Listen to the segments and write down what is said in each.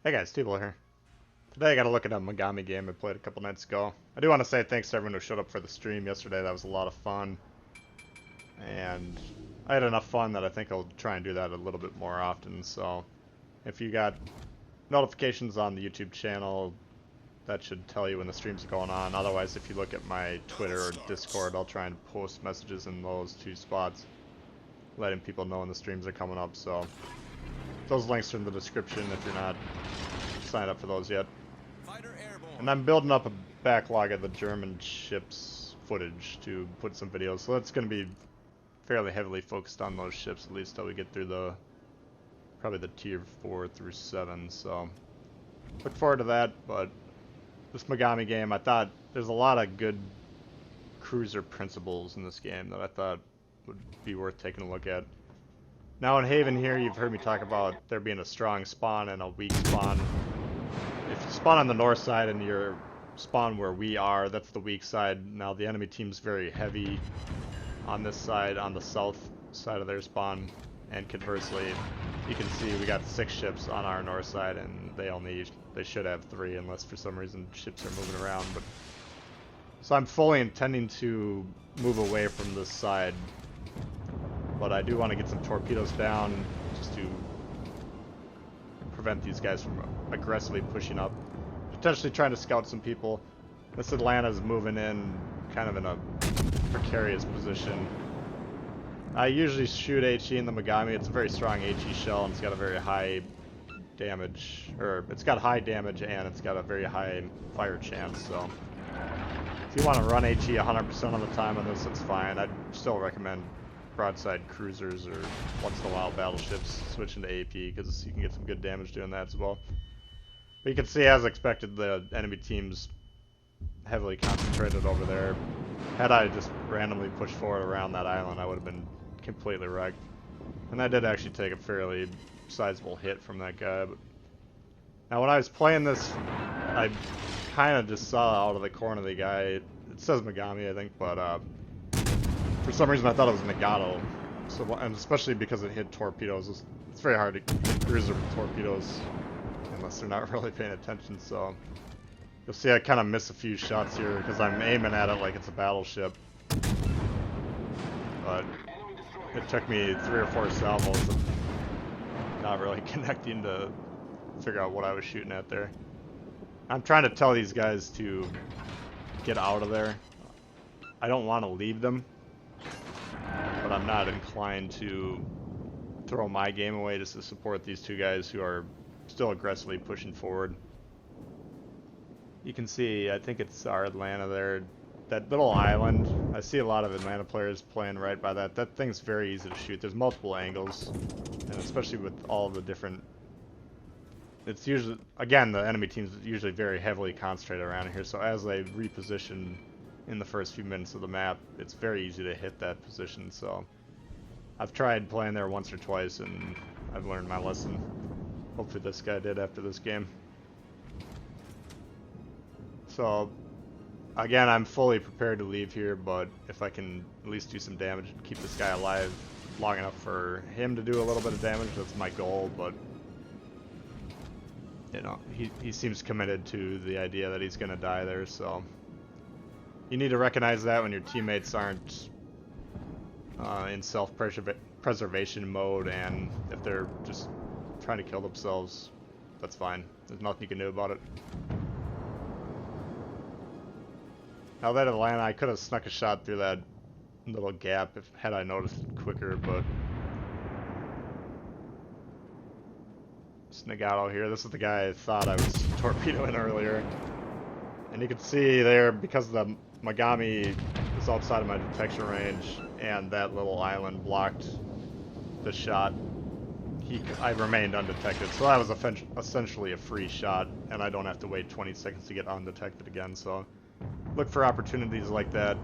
Hey guys, Table here. Today I got to look at a Mogami game I played a couple nights ago. I do want to say thanks to everyone who showed up for the stream yesterday. That was a lot of fun. And I had enough fun that I think I'll try and do that a little bit more often. So if you got notifications on the YouTube channel, that should tell you when the streams are going on. Otherwise, if you look at my Twitter or Discord, I'll try and post messages in those two spots, letting people know when the streams are coming up. So those links are in the description if you're not signed up for those yet. And I'm building up a backlog of the German ships footage to put some videos, so that's going to be fairly heavily focused on those ships, at least till we get through probably the tier 4 through 7, so look forward to that. But this Mogami game, I thought there's a lot of good cruiser principles in this game that I thought would be worth taking a look at. Now in Haven here, you've heard me talk about there being a strong spawn and a weak spawn. If you spawn on the north side and you're spawn where we are, that's the weak side. Now the enemy team's very heavy on this side, on the south side of their spawn, and conversely, you can see we got 6 ships on our north side, and they should have 3 unless for some reason ships are moving around. But so I'm fully intending to move away from this side, but I do want to get some torpedoes down just to prevent these guys from aggressively pushing up, potentially trying to scout some people. This Atlanta's moving in kind of in a precarious position. I usually shoot HE in the Mogami. It's a very strong HE shell, and it's got a very high damage, or it's got high damage and it's got a very high fire chance. So if you want to run HE 100% of the time on this, it's fine. I'd still recommend broadside cruisers or once in a while battleships switching to AP, because you can get some good damage doing that as well. But you can see, as expected, the enemy team's heavily concentrated over there. Had I just randomly pushed forward around that island, I would have been completely wrecked. And I did actually take a fairly sizable hit from that guy. But now when I was playing this, I kind of just saw out of the corner of the guy. It says Mogami, I think, but for some reason I thought it was Nagato. So, and especially because it hit torpedoes. It's very hard to hit cruiser with torpedoes unless they're not really paying attention. So you'll see I kind of miss a few shots here because I'm aiming at it like it's a battleship. But it took me 3 or 4 salvos of not really connecting to figure out what I was shooting at there. I'm trying to tell these guys to get out of there. I don't want to leave them, but I'm not inclined to throw my game away just to support these 2 guys who are still aggressively pushing forward. You can see, I think it's our Atlanta there, that little island. I see a lot of Atlanta players playing right by that. That thing's very easy to shoot. There's multiple angles, and especially with all the different... It's usually, again, the enemy team's usually very heavily concentrated around here, so as they reposition in the first few minutes of the map, it's very easy to hit that position. So I've tried playing there once or twice, and I've learned my lesson. Hopefully this guy did after this game. So again, I'm fully prepared to leave here, but if I can at least do some damage and keep this guy alive long enough for him to do a little bit of damage, that's my goal. But you know, he seems committed to the idea that he's gonna die there, so you need to recognize that when your teammates aren't in self-preservation mode, and if they're just trying to kill themselves, that's fine. There's nothing you can do about it. Now that Atlanta, I could have snuck a shot through that little gap had I noticed it quicker, but Snagato here, this is the guy I thought I was torpedoing earlier. And you can see there, because the Mogami is outside of my detection range and that little island blocked the shot, I remained undetected. So that was essentially a free shot, and I don't have to wait 20 seconds to get undetected again. So look for opportunities like that.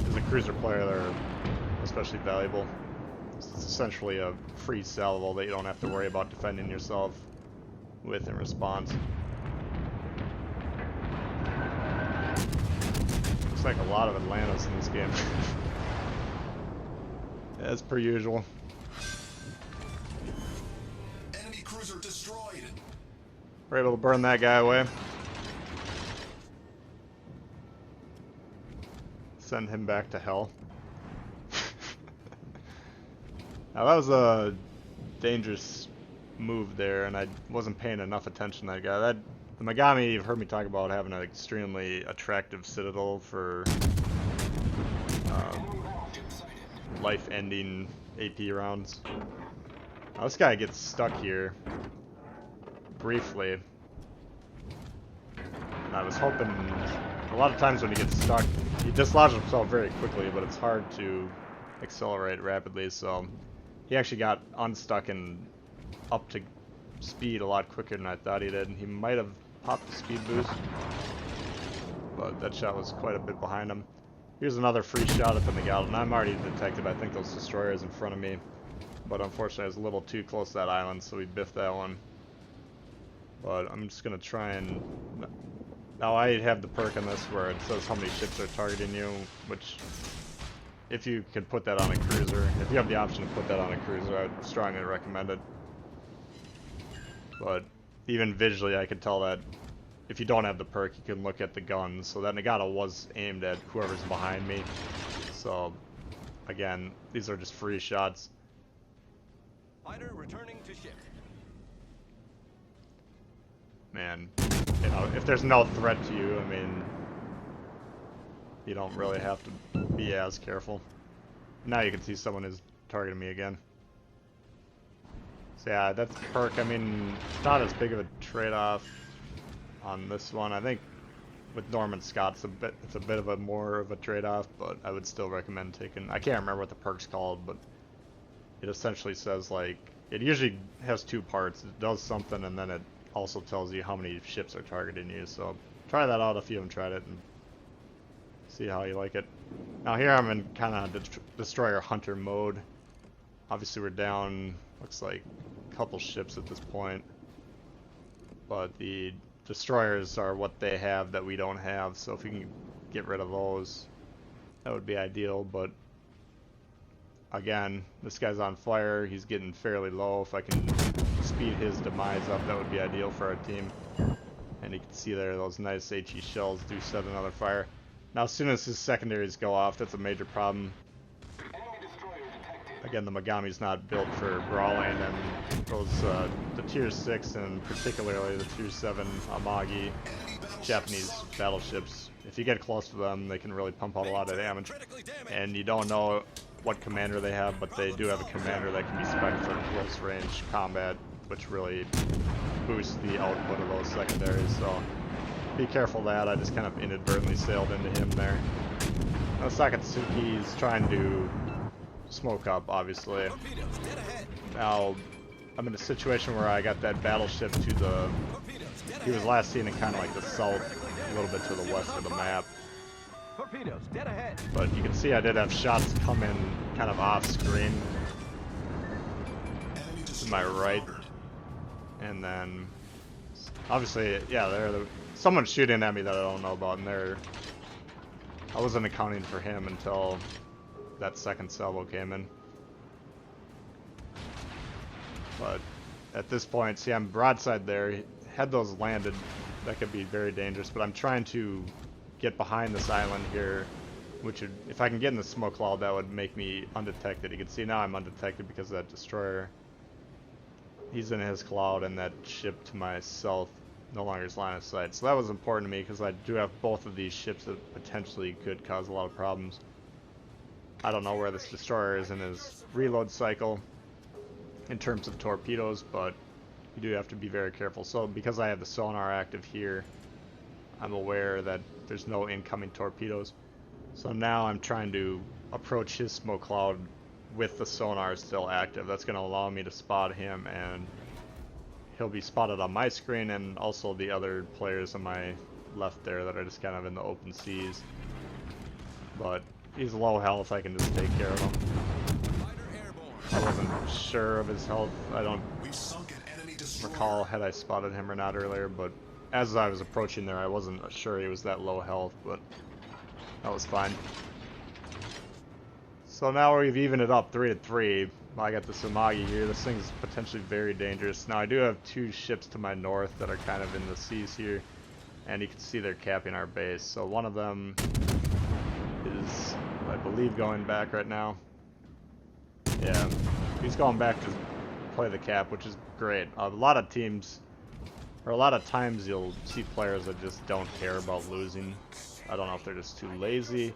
As a cruiser player, they're especially valuable. It's essentially a free salvo that you don't have to worry about defending yourself with in response. Looks like a lot of Atlantas in this game. As per usual. Enemy cruiser destroyed. We're able to burn that guy away. Send him back to hell. Now that was a dangerous move there, and I wasn't paying enough attention to that guy. The Mogami, you've heard me talk about having an extremely attractive citadel for life-ending AP rounds. Now this guy gets stuck here briefly. And I was hoping, a lot of times when he gets stuck, he dislodges himself very quickly, but it's hard to accelerate rapidly, so he actually got unstuck and up to speed a lot quicker than I thought he did. He might have popped the speed boost, but that shot was quite a bit behind him. Here's another free shot at the Megalodon. I'm already detected, I think, those destroyers in front of me, but unfortunately I was a little too close to that island, so we biffed that one. But I'm just gonna try and... Now I have the perk on this where it says how many ships are targeting you, which, if you could put that on a cruiser, if you have the option to put that on a cruiser, I would strongly recommend it. But even visually I could tell that if you don't have the perk, you can look at the guns. So that Nagata was aimed at whoever's behind me. So again, these are just free shots. Fighter returning to ship. Man, you know, if there's no threat to you, I mean, you don't really have to be as careful. Now you can see someone is targeting me again. So yeah, that's perk. I mean, it's not as big of a trade-off on this one. I think with Norman Scott, it's a bit of a more of a trade-off, but I would still recommend taking. I can't remember what the perk's called, but it essentially says, like, it usually has two parts. It does something, and then it also tells you how many ships are targeting you. So try that out if you haven't tried it and see how you like it. Now here I'm in kind of destroyer hunter mode. Obviously we're down, looks like a couple ships at this point, but the destroyers are what they have that we don't have, so if we can get rid of those, that would be ideal. But again, this guy's on fire, he's getting fairly low. If I can speed his demise up, that would be ideal for our team. And you can see there, those nice HE shells do set another fire. Now as soon as his secondaries go off, that's a major problem. Again, the Mogami's not built for brawling, and those, the tier 6 and particularly the tier 7 Amagi Japanese battleships, if you get close to them, they can really pump out a lot of damage. And you don't know what commander they have, but they do have a commander that can be spec'd for close range combat, which really boosts the output of those secondaries, so be careful of that. I just kind of inadvertently sailed into him there. Now Sakatsuki's trying to smoke up, obviously. Now I'm in a situation where I got that battleship to the... He was last seen in kind of like the south, a little bit to the west of the map. But you can see I did have shots come in kind of off screen to my right. And then, obviously, yeah, someone's shooting at me that I don't know about, and I wasn't accounting for him until that second salvo came in. But at this point, see, I'm broadside there. Had those landed, that could be very dangerous, but I'm trying to get behind this island here, which would, if I can get in the smoke cloud, that would make me undetected. You can see now I'm undetected because of that destroyer. He's in his cloud, and that ship to my south no longer is line of sight. So that was important to me because I do have both of these ships that potentially could cause a lot of problems. I don't know where this destroyer is in his reload cycle in terms of torpedoes, but you do have to be very careful. So because I have the sonar active here, I'm aware that there's no incoming torpedoes. So now I'm trying to approach his smoke cloud with the sonar still active. That's going to allow me to spot him, and he'll be spotted on my screen and also the other players on my left there that are just kind of in the open seas. But he's low health, I can just take care of him. I wasn't sure of his health. I don't recall had I spotted him or not earlier, but as I was approaching there, I wasn't sure he was that low health, but that was fine. So now we've evened it up 3-3. I got the Somagi here. This thing's potentially very dangerous. Now I do have 2 ships to my north that are kind of in the seas here, and you can see they're capping our base. So one of them is, I believe, going back right now. Yeah, he's going back to play the cap, which is great. A lot of teams, or a lot of times, you'll see players that just don't care about losing. I don't know if they're just too lazy,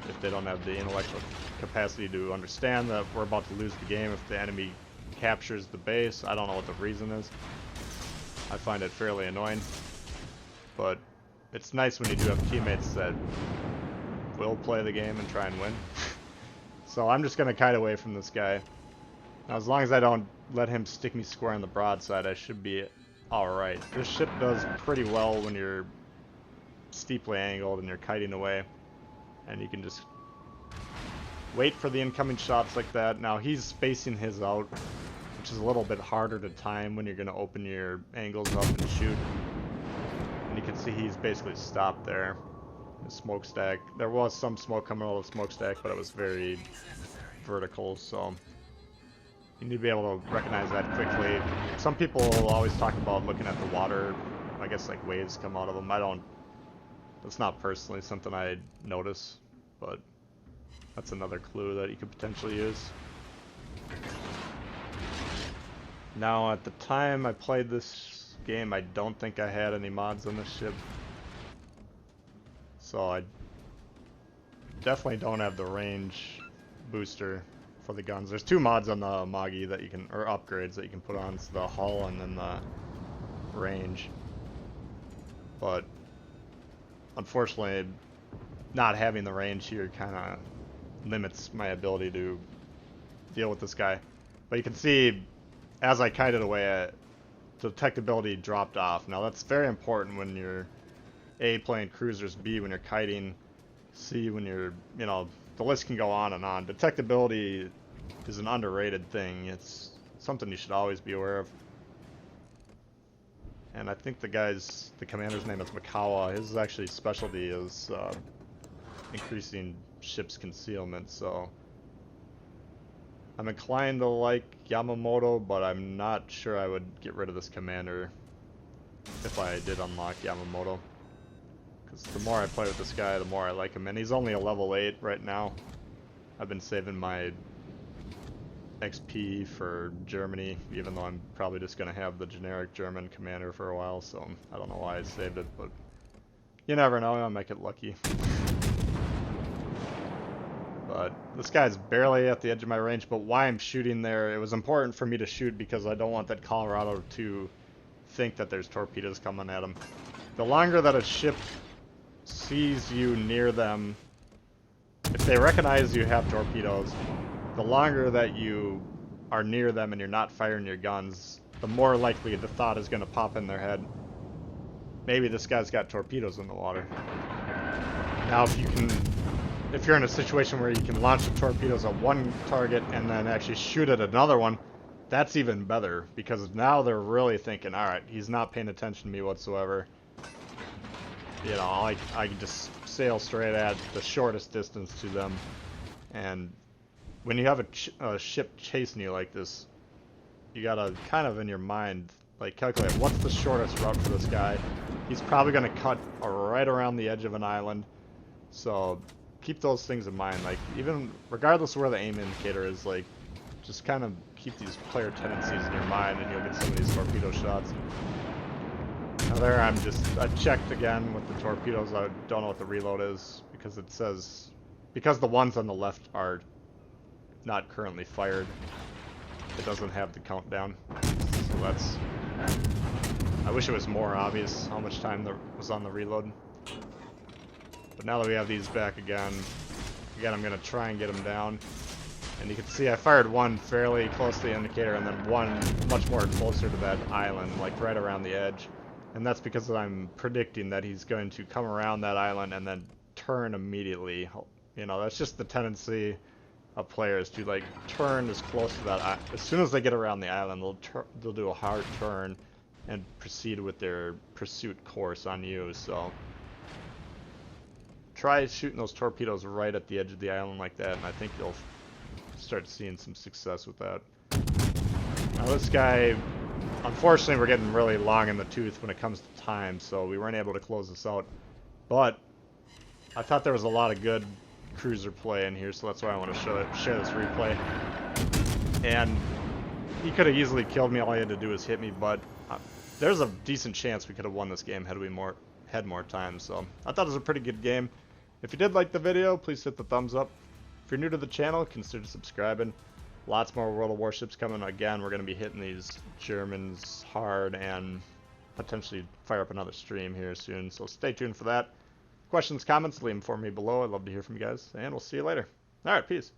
if they don't have the intellectual capacity to understand that we're about to lose the game if the enemy captures the base. I don't know what the reason is. I find it fairly annoying, but it's nice when you do have teammates that will play the game and try and win. So I'm just going to kite away from this guy. Now, as long as I don't let him stick me square on the broadside, I should be alright. This ship does pretty well when you're steeply angled and you're kiting away. And you can just wait for the incoming shots like that. Now, he's spacing his out, which is a little bit harder to time when you're going to open your angles up and shoot. And you can see he's basically stopped there. The smokestack. There was some smoke coming out of the smokestack, but it was very vertical, so you need to be able to recognize that quickly. Some people always talk about looking at the water. I guess like waves come out of them. I don't. That's not personally something I notice, but that's another clue that you could potentially use. Now, at the time I played this game, I don't think I had any mods on this ship. So I definitely don't have the range booster for the guns. There's 2 mods on the Mogami that you can, or upgrades that you can put on, so the hull and then the range. But unfortunately, not having the range here kind of limits my ability to deal with this guy. But you can see, as I kited away, the detectability dropped off. Now that's very important when you're A, playing cruisers, B, when you're kiting, C, when you're, you know, the list can go on and on. Detectability is an underrated thing. It's something you should always be aware of. And I think the commander's name is Makawa. His actually specialty is increasing ship's concealment, so I'm inclined to like Yamamoto, but I'm not sure I would get rid of this commander if I did unlock Yamamoto. Because the more I play with this guy, the more I like him. And he's only a level 8 right now. I've been saving my XP for Germany, even though I'm probably just going to have the generic German commander for a while, so I don't know why I saved it, but you never know, I might get lucky. But this guy's barely at the edge of my range, but why I'm shooting there, it was important for me to shoot because I don't want that Colorado to think that there's torpedoes coming at him. The longer that a ship sees you near them, if they recognize you have torpedoes, the longer that you are near them and you're not firing your guns, the more likely the thought is going to pop in their head, maybe this guy's got torpedoes in the water. Now if you're in a situation where you can launch the torpedoes at one target and then actually shoot at another one, that's even better, because now they're really thinking, alright, he's not paying attention to me whatsoever. You know, I can just sail straight at the shortest distance to them. And when you have a ship chasing you like this, you gotta kind of in your mind, like, calculate what's the shortest route for this guy. He's probably gonna cut right around the edge of an island, so keep those things in mind. Like, even regardless of where the aim indicator is, like, just kind of keep these player tendencies in your mind, and you'll get some of these torpedo shots. Now there, I checked again with the torpedoes. I don't know what the reload is, because it says, because the ones on the left are not currently fired, it doesn't have the countdown. So that's, I wish it was more obvious how much time there was on the reload. But now that we have these back again, I'm going to try and get them down. And you can see I fired one fairly close to the indicator and then one much more closer to that island, like right around the edge. And that's because I'm predicting that he's going to come around that island and then turn immediately. You know, that's just the tendency of players to, like, turn as close to that. As soon as they get around the island, they'll do a hard turn and proceed with their pursuit course on you. So try shooting those torpedoes right at the edge of the island like that, and I think you'll start seeing some success with that. Now this guy, unfortunately we're getting really long in the tooth when it comes to time, so we weren't able to close this out. But I thought there was a lot of good cruiser play in here, so that's why I want to share this replay. And he could have easily killed me, all he had to do was hit me, but there's a decent chance we could have won this game had we had more time, so I thought it was a pretty good game. If you did like the video, please hit the thumbs up. If you're new to the channel, consider subscribing. Lots more World of Warships coming. Again, we're going to be hitting these Germans hard and potentially fire up another stream here soon, so stay tuned for that. Questions, comments, leave them for me below. I'd love to hear from you guys, and we'll see you later. Alright, peace.